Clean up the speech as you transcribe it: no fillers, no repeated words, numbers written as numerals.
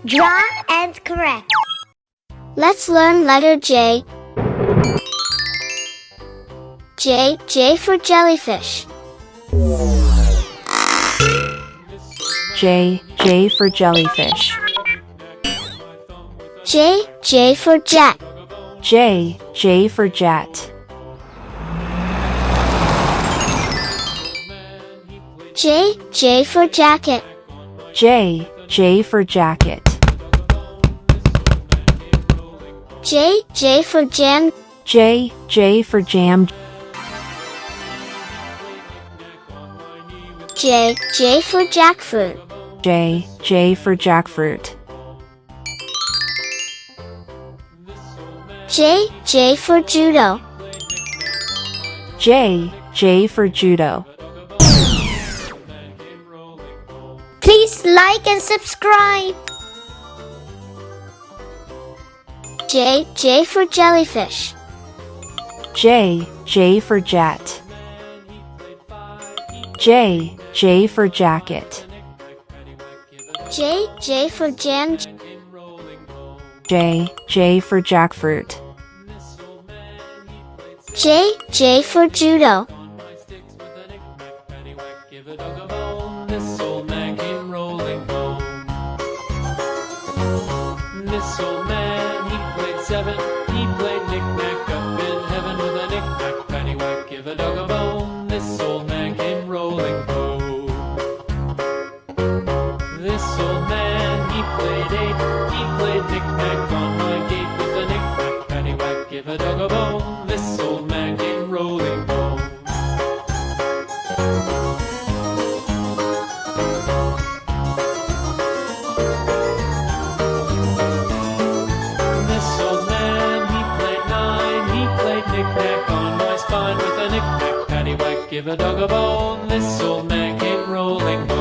Draw and correct. Let's learn letter J. J for jellyfish. J for jellyfish. J for jet. J for jet. J for jacket. J for jacket. J for jam. J for jam. J for jackfruit. J for jackfruit. J for judo. J for judo. Please like and subscribe. J for jellyfish. J for jet. J for jacket. J for jam. J for jackfruit. J for judo. This old man came rolling home. This old man, he played seven. He played knick-knack up in heaven with a knick-knack, paddywhack, give a dog a bone. This old man came rolling home. This old man, he played eight. He played knick-knack on my gate with a knick-knack, paddywhack, give a dog a bone. This old man came rolling home. This old man, he played nine. He played knick-knack on my spine with a knick-knack, paddywhack, give a dog a bone. This old man came rolling home.